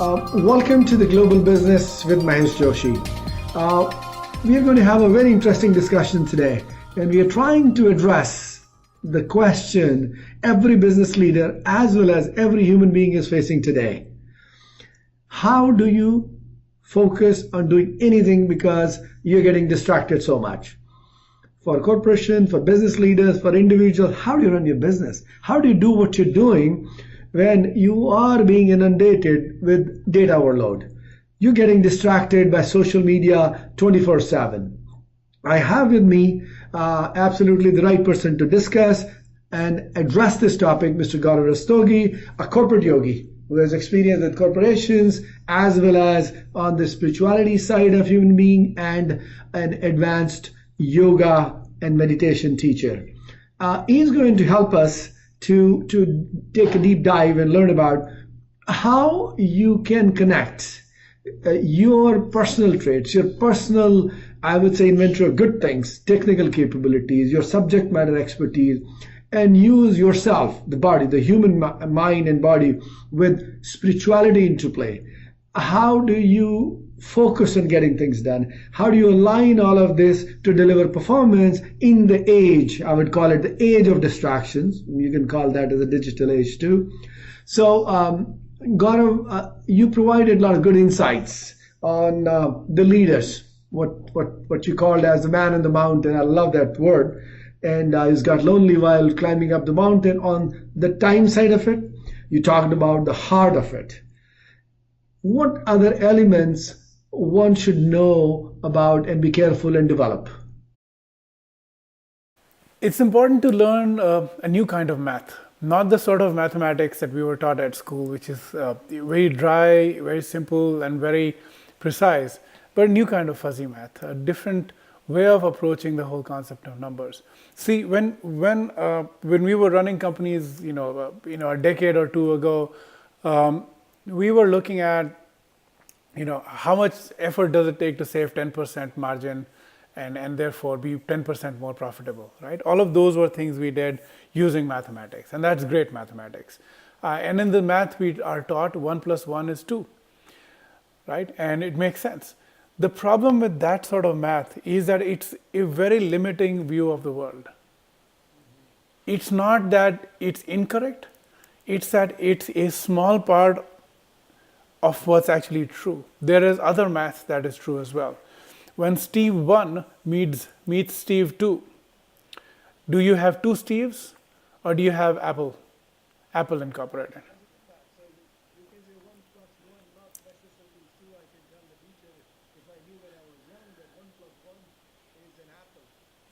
Welcome to the Global Business with Mahesh Joshi. We are going to have a very interesting discussion today, and we are trying to address the question every business leader as well as every human being is facing today. How do you focus on doing anything because you're getting distracted so much? For corporation, for business leaders, for individuals, how do you run your business? How do you do what you're doing when you are being inundated with data overload? You're getting distracted by social media 24/7. I have with me absolutely the right person to discuss and address this topic, Mr. Gaurav Rastogi, a corporate yogi who has experience with corporations as well as on the spirituality side of human being and an advanced yoga and meditation teacher. He's going to help us to take a deep dive and learn about how you can connect your personal traits, your personal, I would say, inventory of good things, technical capabilities, your subject matter expertise, and use yourself, the body, the human mind and body, with spirituality into play. How do you focus on getting things done? How do you align all of this to deliver performance in the age, I would call it the age of distractions. You can call that as a digital age too. So, Gaurav, you provided a lot of good insights on the leaders, what you called as the man on the mountain. I love that word. And he's got lonely while climbing up the mountain. On the time side of it, you talked about the heart of it. What other elements one should know about and be careful and develop? It's important to learn a new kind of math, not the sort of mathematics that we were taught at school, which is very dry, very simple, and very precise, but a new kind of fuzzy math, a different way of approaching the whole concept of numbers. See, when we were running companies, a decade or two ago, we were looking at, how much effort does it take to save 10% margin and therefore be 10% more profitable, right? All of those were things we did using mathematics, and that's great mathematics. And in the math we are taught 1 + 1 is 2, right? And it makes sense. The problem with that sort of math is that it's a very limiting view of the world. It's not that it's incorrect, it's that it's a small part of what's actually true. There is other math that is true as well. When Steve 1 meets Steve 2, do you have two Steves or do you have Apple Incorporated?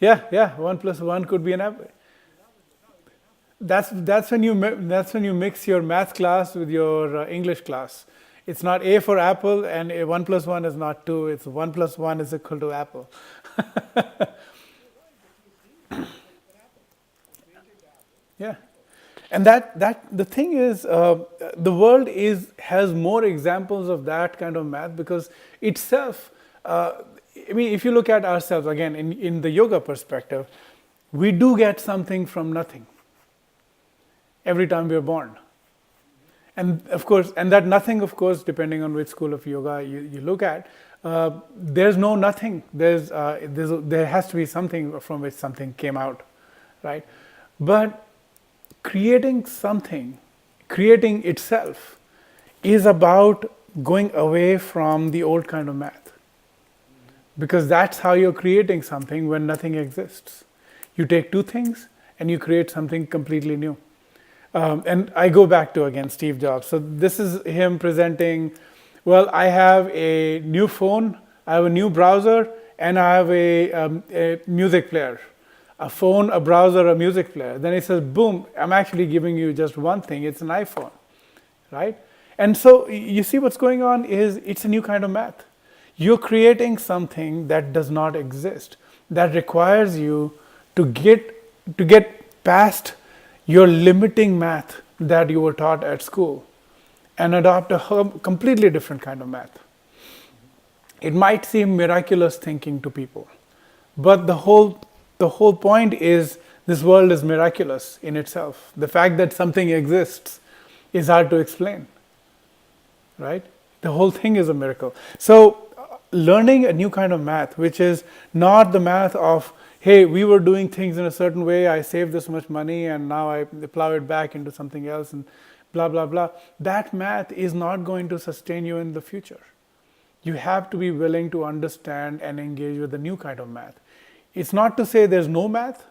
Yeah, 1 + 1 could be an apple. That's when you mix your math class with your English class. It's not A for apple, and 1 + 1 is not 2. It's 1 + 1 is equal to apple. Yeah, and that the thing is, the world has more examples of that kind of math because itself. If you look at ourselves again in the yoga perspective, we do get something from nothing every time we are born. And of course, and that nothing, of course, depending on which school of yoga you look at, there's no nothing. There has to be something from which something came out, right? But creating itself is about going away from the old kind of math. Because that's how you're creating something when nothing exists. You take two things and you create something completely new. And I go back to, again, Steve Jobs. So this is him presenting, well, I have a new phone, I have a new browser, and I have a music player. A phone, a browser, a music player. Then he says, boom, I'm actually giving you just one thing, it's an iPhone, right? And so you see what's going on is it's a new kind of math. You're creating something that does not exist, that requires you to get past your limiting math that you were taught at school and adopt a completely different kind of math. It might seem miraculous thinking to people, but the whole point is this world is miraculous in itself. The fact that something exists is hard to explain, right? The whole thing is a miracle. So, learning a new kind of math, which is not the math of, hey, we were doing things in a certain way, I saved this much money, and now I plow it back into something else, and blah, blah, blah. That math is not going to sustain you in the future. You have to be willing to understand and engage with a new kind of math. It's not to say there's no math,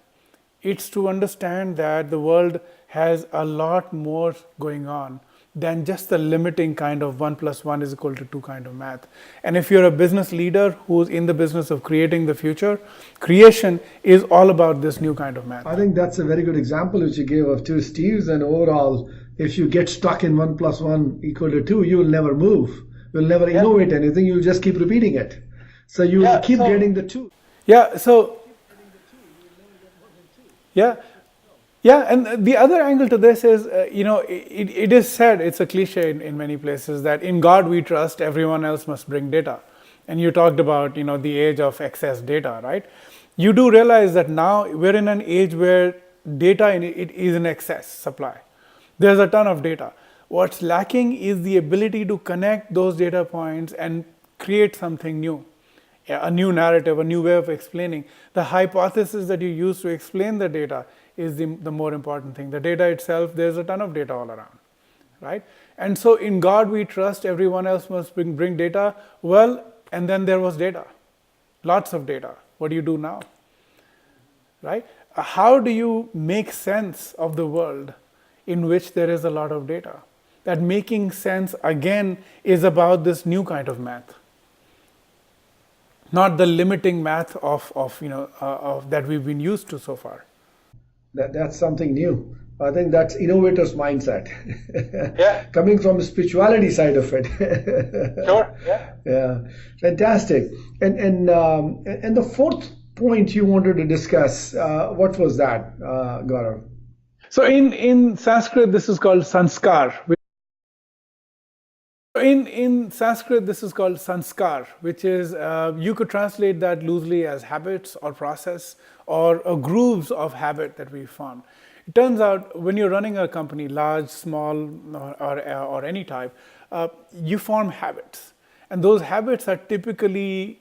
it's to understand that the world has a lot more going on than just the limiting kind of 1 plus 1 is equal to 2 kind of math. And if you're a business leader who's in the business of creating the future, creation is all about this new kind of math. I think that's a very good example which you gave of two Steves, and overall, if you get stuck in 1 plus 1 equal to 2, you will never move. You'll never innovate anything, you'll just keep repeating it. So you will keep getting the 2. Yeah, so, yeah. Yeah, and the other angle to this is, it is said, it's a cliche in many places, that in God we trust, everyone else must bring data. And you talked about, the age of excess data, right? You do realize that now we're in an age where data it is in excess supply. There's a ton of data. What's lacking is the ability to connect those data points and create something new. A new narrative, a new way of explaining. The hypothesis that you use to explain the data is the more important thing. The data itself, there's a ton of data all around, right? And so in God we trust, everyone else must bring data. Well, and then there was data, lots of data. What do you do now, right? How do you make sense of the world in which there is a lot of data? That making sense, again, is about this new kind of math. Not the limiting math of that we've been used to so far. That's something new. I think that's innovator's mindset. Coming from the spirituality side of it. Sure. Yeah. Yeah. Fantastic. And the fourth point you wanted to discuss, what was that, Gaurav? So in Sanskrit, this is called sanskar. In Sanskrit, this is called sanskar, which is, you could translate that loosely as habits or process or grooves of habit that we form. It turns out when you're running a company, large, small, or any type, you form habits. And those habits are typically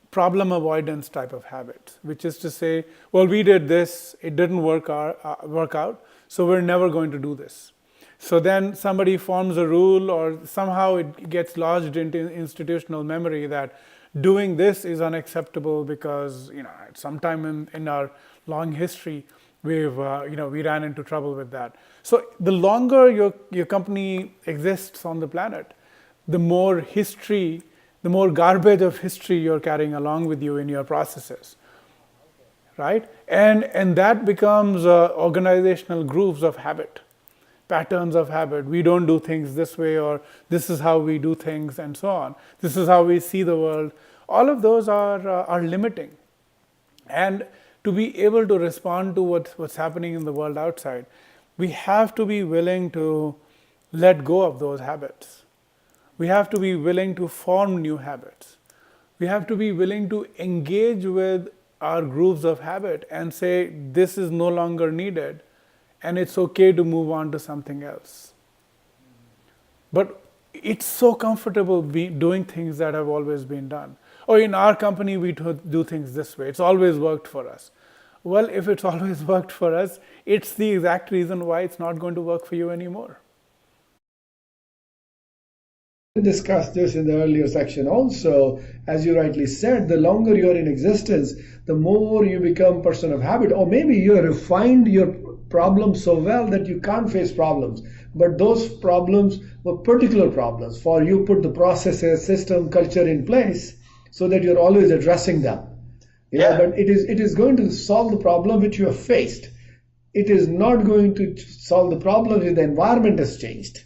problem avoidance type of habits, which is to say, well, we did this, it didn't work out, so we're never going to do this. So then somebody forms a rule, or somehow it gets lodged into institutional memory that doing this is unacceptable because at some time in our long history we ran into trouble with that. So the longer your company exists on the planet, the more history, the more garbage of history you're carrying along with you in your processes, right? And that becomes organizational grooves of habit. Patterns of habit. We don't do things this way, or this is how we do things, and so on. This is how we see the world. All of those are limiting. And to be able to respond to what's happening in the world outside, we have to be willing to let go of those habits. We have to be willing to form new habits. We have to be willing to engage with our grooves of habit and say, this is no longer needed, and it's okay to move on to something else. But it's so comfortable doing things that have always been done. Or in our company, we do things this way. It's always worked for us. Well, if it's always worked for us, it's the exact reason why it's not going to work for you anymore. We discussed this in the earlier section also. As you rightly said, the longer you're in existence, the more you become person of habit, or maybe you have refined your problems so well that you can't face problems. But those problems were particular problems. For you put the processes, system, culture in place so that you're always addressing them. But it is going to solve the problem which you have faced. It is not going to solve the problem if the environment has changed.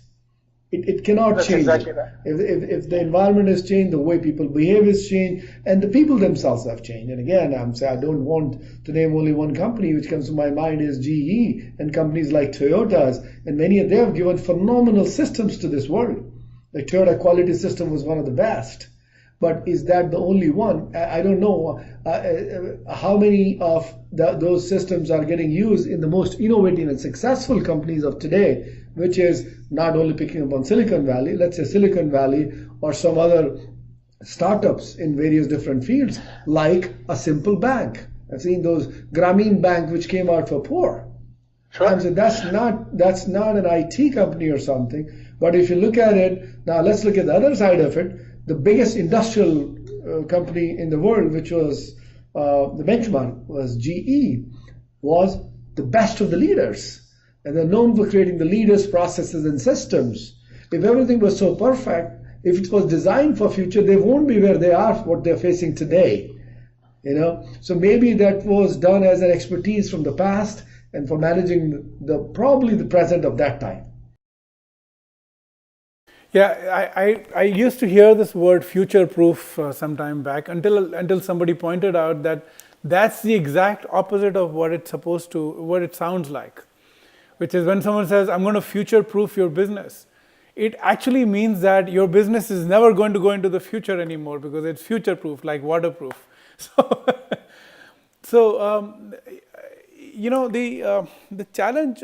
It cannot That's change. Exactly right. If the environment has changed, the way people behave has changed, and the people themselves have changed. And again, I don't want to name only one company. Which comes to my mind is GE and companies like Toyota's, and many of them have given phenomenal systems to this world. The Toyota quality system was one of the best. But is that the only one? I don't know how many of those systems are getting used in the most innovative and successful companies of today, which is not only picking up on Silicon Valley, let's say Silicon Valley or some other startups in various different fields, like a simple bank. I've seen those Grameen Bank which came out for poor. Sure. And so that's not an IT company or something. But if you look at it, now let's look at the other side of it. The biggest industrial company in the world, which was the benchmark, was GE, was the best of the leaders. And they're known for creating the leaders, processes, and systems. If everything was so perfect, if it was designed for future, they won't be where they are, what they're facing today. So maybe that was done as an expertise from the past and for managing probably the present of that time. Yeah, I used to hear this word future-proof some time back until somebody pointed out that that's the exact opposite of what it sounds like, which is when someone says, I'm going to future-proof your business, it actually means that your business is never going to go into the future anymore because it's future-proof, like waterproof. So, the challenge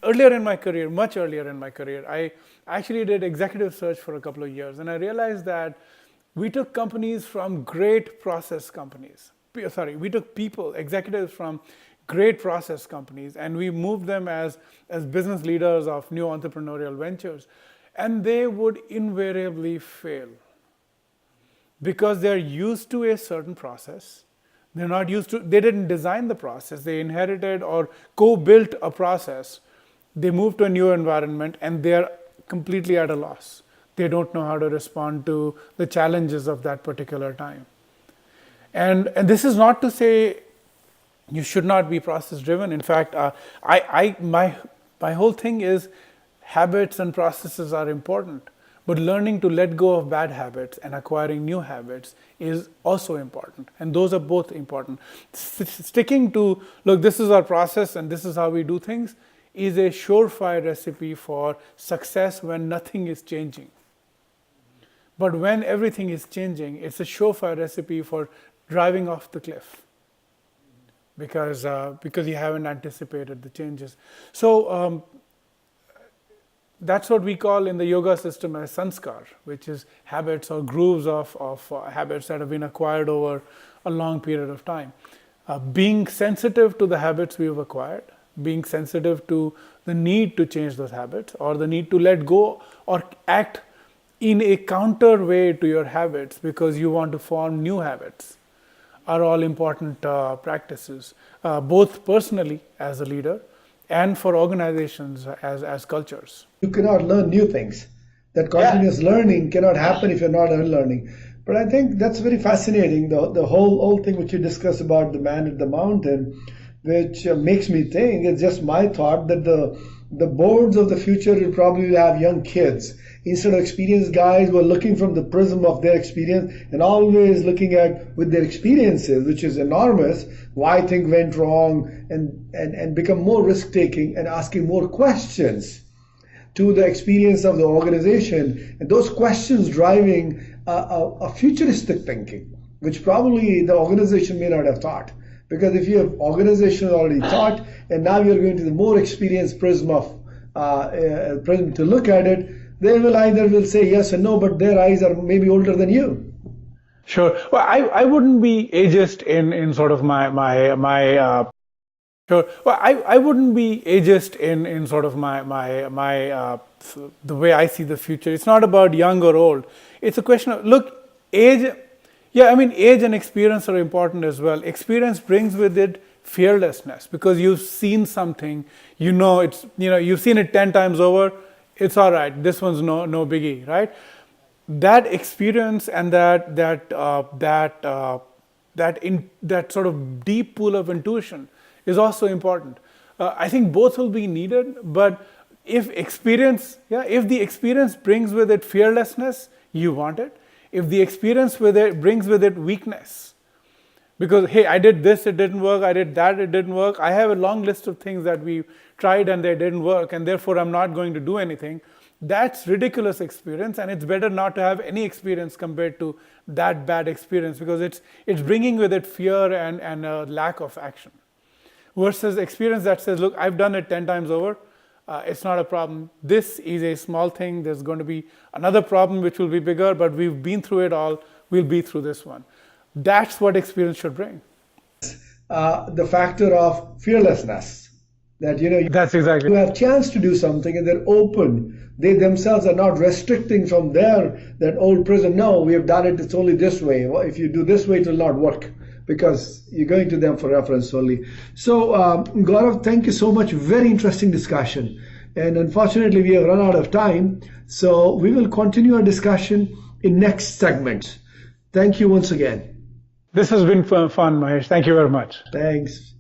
earlier in my career, much earlier in my career, I actually did executive search for a couple of years, and I realized that we took companies from great process companies. We took executives from great process companies, and we moved them as business leaders of new entrepreneurial ventures, and they would invariably fail because they're used to a certain process. They didn't design the process, they inherited or co-built a process. They moved to a new environment and they're completely at a loss. They don't know how to respond to the challenges of that particular time. And this is not to say you should not be process driven. In fact, my whole thing is habits and processes are important. But learning to let go of bad habits and acquiring new habits is also important. And those are both important. Sticking to, look, this is our process and this is how we do things, is a surefire recipe for success when nothing is changing. But when everything is changing, it's a surefire recipe for driving off the cliff because you haven't anticipated the changes. So, that's what we call in the yoga system as sanskar, which is habits or grooves of habits that have been acquired over a long period of time. Being sensitive to the habits we've acquired, being sensitive to the need to change those habits or the need to let go or act in a counter way to your habits because you want to form new habits are all important practices, both personally as a leader and for organizations as cultures. You cannot learn new things. That continuous learning cannot happen if you're not unlearning. But I think that's very fascinating, the whole thing which you discuss about the man at the mountain, which makes me think, it's just my thought, that the boards of the future will probably have young kids instead of experienced guys who are looking from the prism of their experience and always looking at with their experiences, which is enormous, why things went wrong, and become more risk-taking and asking more questions to the experience of the organization, and those questions driving a futuristic thinking, which probably the organization may not have thought. Because if you have organization already thought, and now you're going to the more experienced prism to look at it, they will either say yes or no, but their eyes are maybe older than you. Sure. Well, I wouldn't be ageist in sort of my Sure. Well, I wouldn't be ageist in sort of the way I see the future. It's not about young or old. It's a question of, look, age. Yeah, I mean, age and experience are important as well. Experience brings with it fearlessness because you've seen something. You've seen it 10 times over. It's all right. This one's no biggie, right? That experience and that sort of deep pool of intuition is also important. I think both will be needed, but if the experience brings with it fearlessness, you want it. If the experience brings with it weakness, because hey, I did this, it didn't work, I did that, it didn't work, I have a long list of things that we tried and they didn't work, and therefore I'm not going to do anything, That's ridiculous experience, and it's better not to have any experience compared to that bad experience, because it's bringing with it fear and a lack of action. Versus experience that says, look, I've done it 10 times over, it's not a problem. This is a small thing. There's going to be another problem which will be bigger, but we've been through it all. We'll be through this one. That's what experience should bring. The factor of fearlessness, that That's exactly. you have chance to do something and they're open. They themselves are not restricting from that old prison. No, we have done it. It's only this way. Well, if you do this way, it will not work, because you're going to them for reference only. So, Gaurav, thank you so much. Very interesting discussion. And unfortunately, we have run out of time. So we will continue our discussion in next segment. Thank you once again. This has been fun, Mahesh. Thank you very much. Thanks.